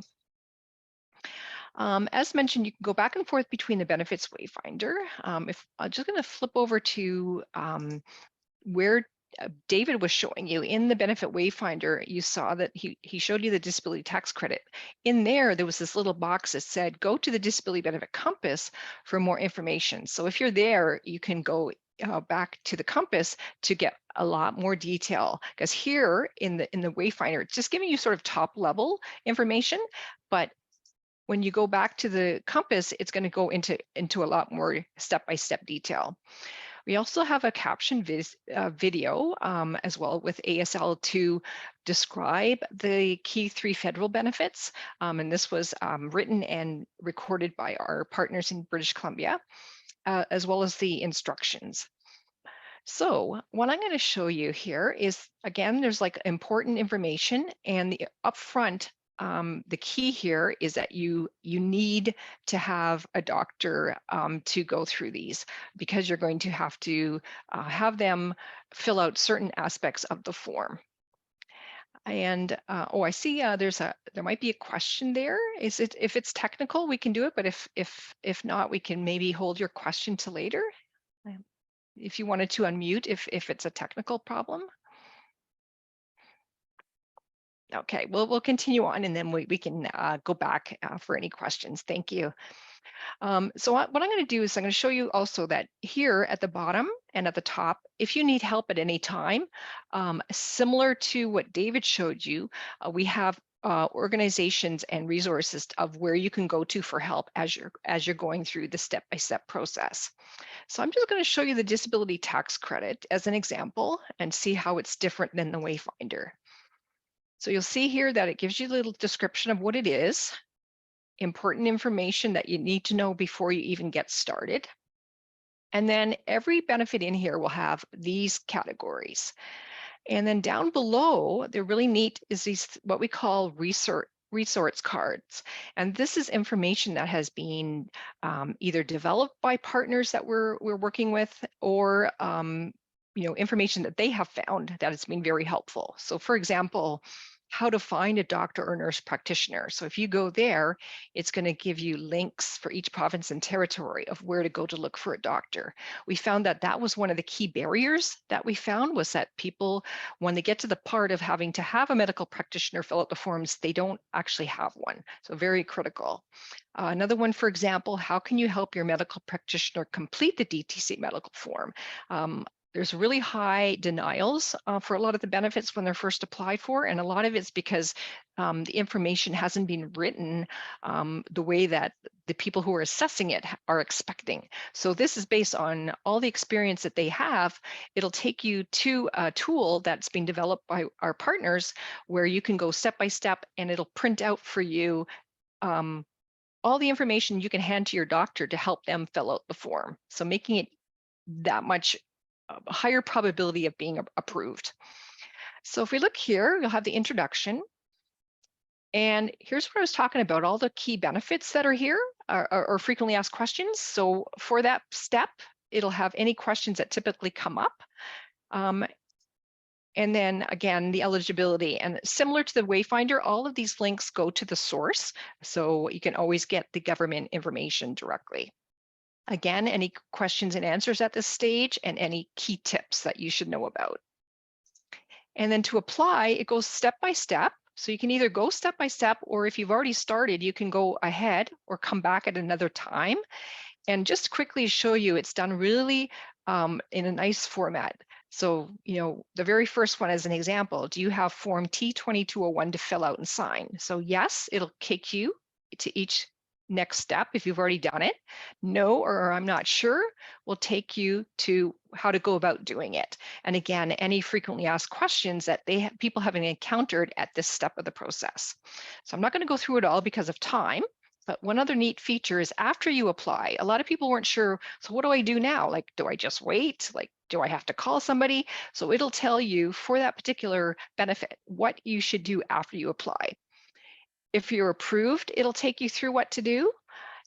Speaker 2: As mentioned, you can go back and forth between the benefits wayfinder. If I'm just going to flip over to where David was showing you in the benefit wayfinder, you saw that he showed you the disability tax credit. In there was this little box that said, go to the disability benefit compass for more information. So if you're there, you can go back to the compass to get a lot more detail, because here in the wayfinder, it's just giving you sort of top level information, but when you go back to the compass, it's going to go into a lot more step-by-step detail. We also have a caption video as well with ASL to describe the key 3 federal benefits. And this was written and recorded by our partners in British Columbia, as well as the instructions. So what I'm going to show you here is, again, there's like important information, and the upfront, the key here is that you need to have a doctor to go through these, because you're going to have to have them fill out certain aspects of the form. And oh, I see there might be a question there. Is it, if it's technical, we can do it, but if not, we can maybe hold your question to later. If you wanted to unmute if it's a technical problem. Okay, we'll continue on, and then we can go back for any questions. Thank you. So what I'm going to do is I'm going to show you also that here at the bottom and at the top, if you need help at any time, similar to what David showed you, we have organizations and resources of where you can go to for help as you're going through the step-by-step process. So I'm just going to show you the disability tax credit as an example and see how it's different than the Wayfinder. So you'll see here that it gives you a little description of what it is, important information that you need to know before you even get started. And then every benefit in here will have these categories. And then down below, they're really neat, is these what we call resource cards. And this is information that has been either developed by partners that we're working with, or information that they have found that has been very helpful. So for example, how to find a doctor or nurse practitioner. So if you go there, it's going to give you links for each province and territory of where to go to look for a doctor. We found that that was one of the key barriers that we found, was that people, when they get to the part of having to have a medical practitioner fill out the forms, they don't actually have one. So very critical. Another one, for example, how can you help your medical practitioner complete the DTC medical form? There's really high denials for a lot of the benefits when they're first applied for, and a lot of it's because the information hasn't been written the way that the people who are assessing it are expecting. So this is based on all the experience that they have. It'll take you to a tool that's been developed by our partners where you can go step by step, and it'll print out for you all the information you can hand to your doctor to help them fill out the form. So making it that much higher probability of being approved. So if we look here, you'll have the introduction. And here's what I was talking about, all the key benefits that are here or frequently asked questions. So for that step, it'll have any questions that typically come up. And then again, the eligibility, and similar to the Wayfinder, all of these links go to the source. So you can always get the government information directly. Again, any questions and answers at this stage and any key tips that you should know about. And then to apply, it goes step by step. So you can either go step by step, or if you've already started, you can go ahead or come back at another time. And just quickly show you, it's done really in a nice format. So, the very first one as an example, do you have form T2201 to fill out and sign? So yes, it'll kick you to each next step if you've already done it. No, or I'm not sure, will take you to how to go about doing it. And again, any frequently asked questions that people have encountered at this step of the process. So I'm not going to go through it all because of time. But one other neat feature is after you apply, a lot of people weren't sure, so what do I do now? Like, do I just wait? Like, do I have to call somebody? So it'll tell you for that particular benefit, what you should do after you apply. If you're approved, it'll take you through what to do.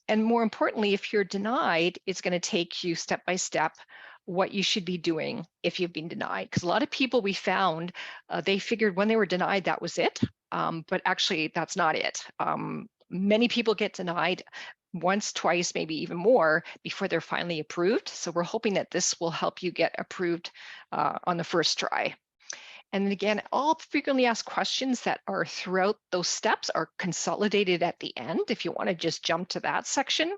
Speaker 2: And more importantly, if you're denied, it's going to take you step by step what you should be doing if you've been denied. Because a lot of people we found, they figured when they were denied, that was it. But actually, that's not it. Many people get denied once, twice, maybe even more before they're finally approved. So we're hoping that this will help you get approved on the first try. And then again, all frequently asked questions that are throughout those steps are consolidated at the end if you want to just jump to that section,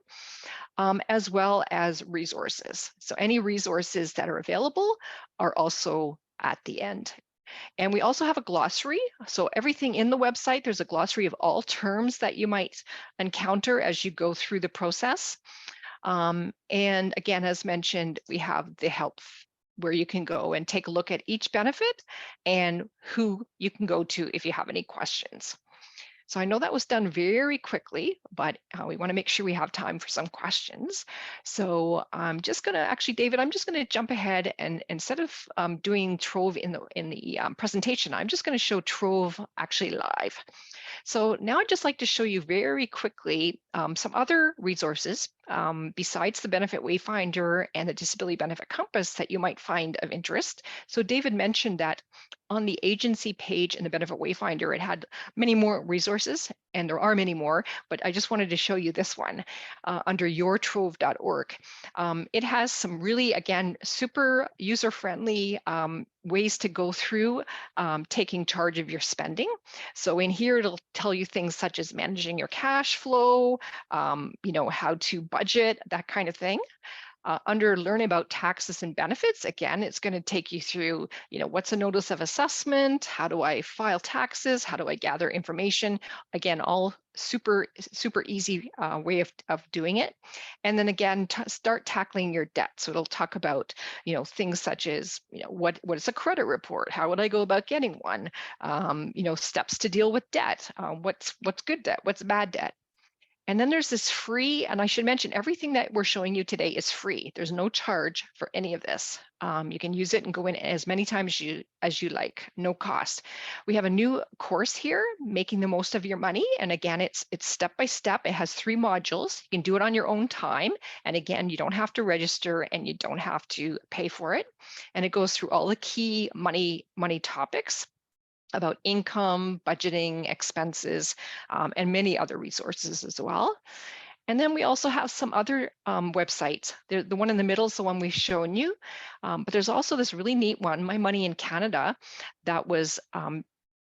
Speaker 2: as well as resources. So any resources that are available are also at the end. And we also have a glossary. So everything in the website, there's a glossary of all terms that you might encounter as you go through the process. And again, as mentioned, we have the help where you can go and take a look at each benefit and who you can go to if you have any questions. So I know that was done very quickly, but we want to make sure we have time for some questions. So I'm just going to actually, David, I'm just going to jump ahead, and instead of doing Trove in the presentation, I'm just going to show Trove actually live. So now I'd just like to show you very quickly some other resources besides the Benefit Wayfinder and the Disability Benefit Compass that you might find of interest. So David mentioned that on the agency page in the Benefit Wayfinder, it had many more resources, and there are many more, but I just wanted to show you this one under yourtrove.org. It has some really, again, super user-friendly ways to go through taking charge of your spending. So in here, it'll tell you things such as managing your cash flow, how to budget, that kind of thing. Under learn about taxes and benefits, again, it's going to take you through, what's a notice of assessment? How do I file taxes? How do I gather information? Again, all super easy way of doing it. And then again, start tackling your debt. So it'll talk about, things such as, what is a credit report? How would I go about getting one? Steps to deal with debt. What's good debt? What's bad debt? And then there's this free, and I should mention, everything that we're showing you today is free. There's no charge for any of this. You can use it and go in as many times as you like, no cost. We have a new course here, Making the Most of Your Money. And again, it's step by step. It has 3 modules. You can do it on your own time. And again, you don't have to register and you don't have to pay for it. And it goes through all the key money topics about income, budgeting, expenses, and many other resources as well. And then we also have some other websites. The one in the middle is the one we've shown you, but there's also this really neat one, My Money in Canada, that was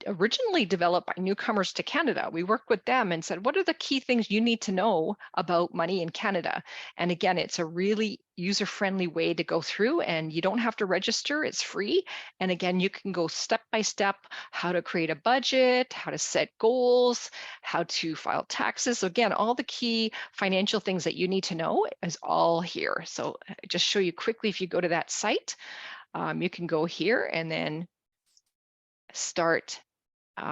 Speaker 2: originally developed by newcomers to Canada. We worked with them and said, what are the key things you need to know about money in Canada? And again, it's a really user-friendly way to go through, and you don't have to register, it's free. And again, you can go step by step, how to create a budget, how to set goals, how to file taxes. So again, all the key financial things that you need to know is all here. So just show you quickly, if you go to that site, you can go here and then start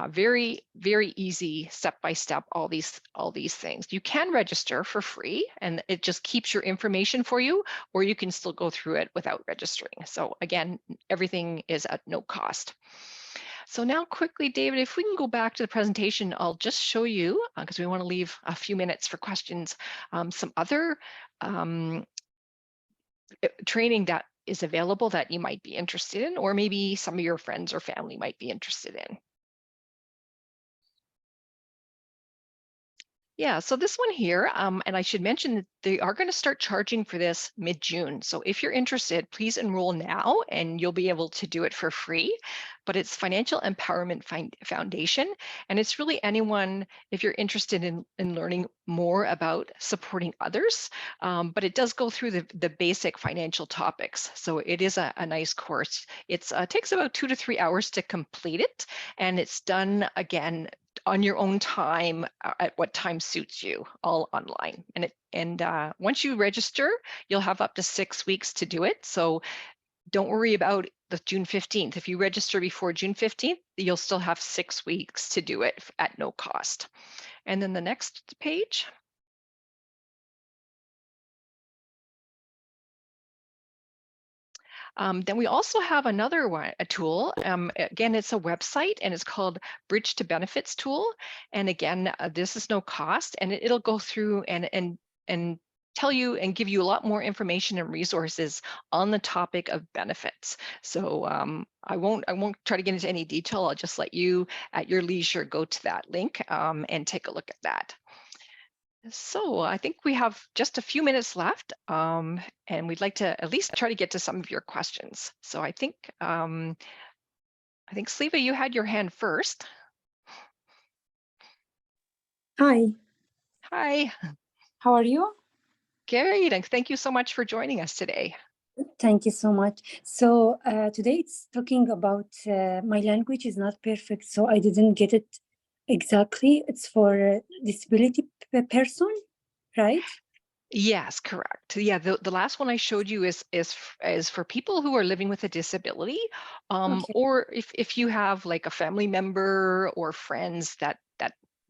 Speaker 2: very, very easy step-by-step, all these things. You can register for free and it just keeps your information for you, or you can still go through it without registering. So again, everything is at no cost. So now quickly, David, if we can go back to the presentation, I'll just show you, because we want to leave a few minutes for questions, some other training that is available that you might be interested in, or maybe some of your friends or family might be interested in. Yeah, so this one here, and I should mention that they are going to start charging for this mid-June. So if you're interested, please enroll now and you'll be able to do it for free. But it's Financial Empowerment Foundation, and it's really anyone, if you're interested in learning more about supporting others, but it does go through the basic financial topics. So it is a nice course. It takes about 2 to 3 hours to complete it, and it's done again on your own time at what time suits you, all online. And once you register, you'll have up to 6 weeks to do it. So don't worry about the June 15th. If you register before June 15th, you'll still have 6 weeks to do it at no cost. And then the next page. Then we also have another one, a tool. Again, it's a website and it's called Bridge to Benefits tool. And again, this is no cost, and it'll go through and tell you and give you a lot more information and resources on the topic of benefits. So I won't try to get into any detail. I'll just let you at your leisure go to that link and take a look at that. So I think we have just a few minutes left, and we'd like to at least try to get to some of your questions. So I think Sleva, you had your hand first.
Speaker 4: Hi.
Speaker 2: Hi.
Speaker 4: How are you?
Speaker 2: Great, and thank you so much for joining us today.
Speaker 4: Thank you so much. So today it's talking about my language is not perfect, so I didn't get it exactly. It's for disability person, right?
Speaker 2: Yes, correct. Yeah, the last one I showed you is for people who are living with a disability,
Speaker 4: Okay.
Speaker 2: or if you have like a family member or friends that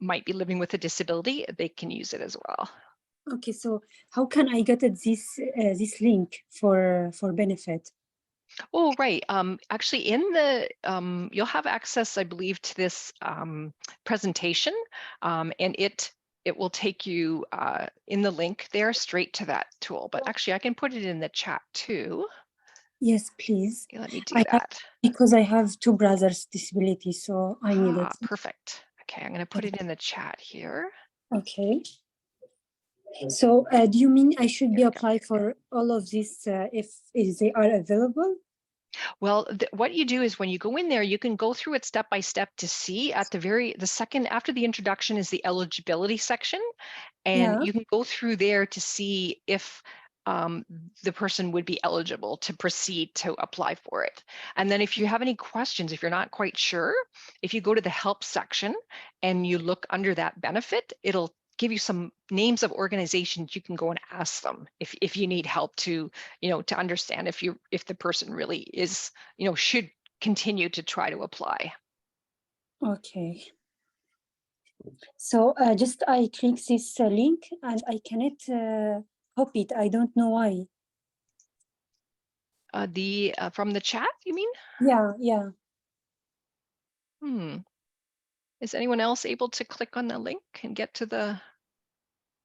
Speaker 2: might be living with a disability, they can use it as well.
Speaker 4: Okay. So how can I get it, this link for benefit?
Speaker 2: Oh, right. Actually, in the you'll have access, I believe, to this presentation, and it will take you in the link there straight to that tool. But actually, I can put it in the chat too.
Speaker 4: Yes, please.
Speaker 2: Okay, let me do that.
Speaker 4: Because I have two brothers' disability, so I need it.
Speaker 2: Perfect. Okay, I'm going to put it in the chat here.
Speaker 4: Okay. So do you mean I should be apply for all of this if they are available?
Speaker 2: Well, what you do is when you go in there, you can go through it step by step to see at the second after the introduction is the eligibility section. And
Speaker 4: Yeah.
Speaker 2: you can go through there to see if the person would be eligible to proceed to apply for it. And then if you have any questions, if you're not quite sure, if you go to the help section and you look under that benefit, it'll give you some names of organizations you can go and ask them if you need help to, to understand if the person really is, should continue to try to apply.
Speaker 4: Okay. So just I click this link and I cannot copy it. I don't know why.
Speaker 2: From the chat, you mean?
Speaker 4: Yeah.
Speaker 2: Is anyone else able to click on the link and get to the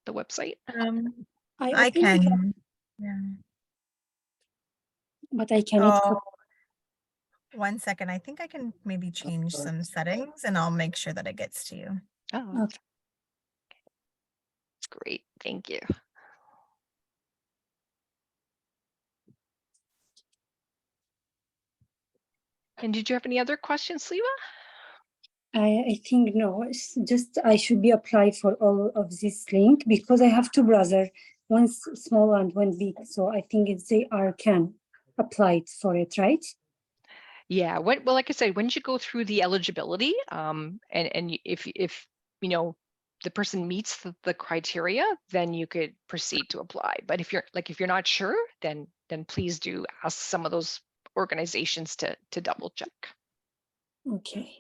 Speaker 2: website?
Speaker 1: I can. Yeah.
Speaker 4: But I cannot copy.
Speaker 1: 1 second. I think I can maybe change some settings and I'll make sure that it gets to you.
Speaker 2: Oh,
Speaker 4: Okay.
Speaker 2: great. Thank you. And did you have any other questions, Sleva?
Speaker 4: I think no, it's just I should be apply for all of this link because I have two brothers, one small and one big. So I think they can apply for it, right?
Speaker 2: Yeah. Well, like I said, when you go through the eligibility, and if the person meets the criteria, then you could proceed to apply. But if you're not sure, then please do ask some of those organizations to double check.
Speaker 4: Okay.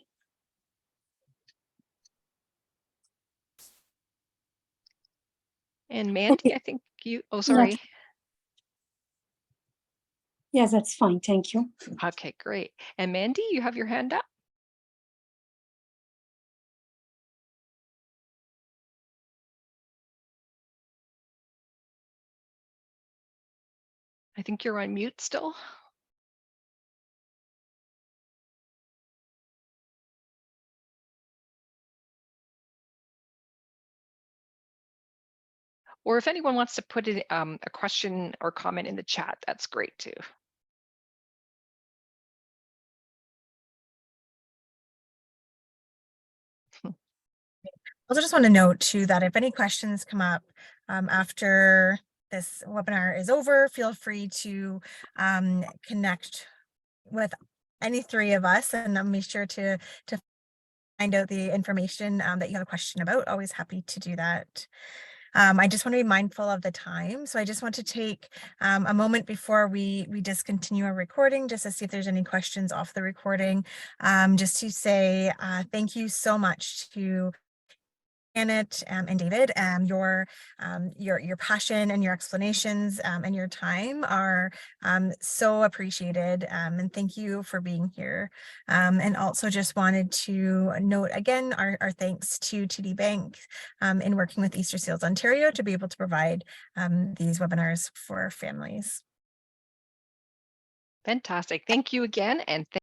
Speaker 2: And Mandy, I think you, oh, sorry.
Speaker 4: Yes, that's fine. Thank you.
Speaker 2: Okay, great. And Mandy, you have your hand up? I think you're on mute still. Or if anyone wants to put it, a question or comment in the chat, that's great too.
Speaker 1: Also just want to note too that if any questions come up after this webinar is over, feel free to connect with any three of us, and I'll make sure to find out the information that you have a question about. Always happy to do that. I just want to be mindful of the time. So I just want to take a moment before we discontinue our recording, just to see if there's any questions off the recording, just to say thank you so much to Janet and David. Your passion and your explanations and your time are so appreciated, and thank you for being here. And also just wanted to note again our thanks to TD Bank in working with Easter Seals Ontario to be able to provide these webinars for families.
Speaker 2: Fantastic. Thank you again. And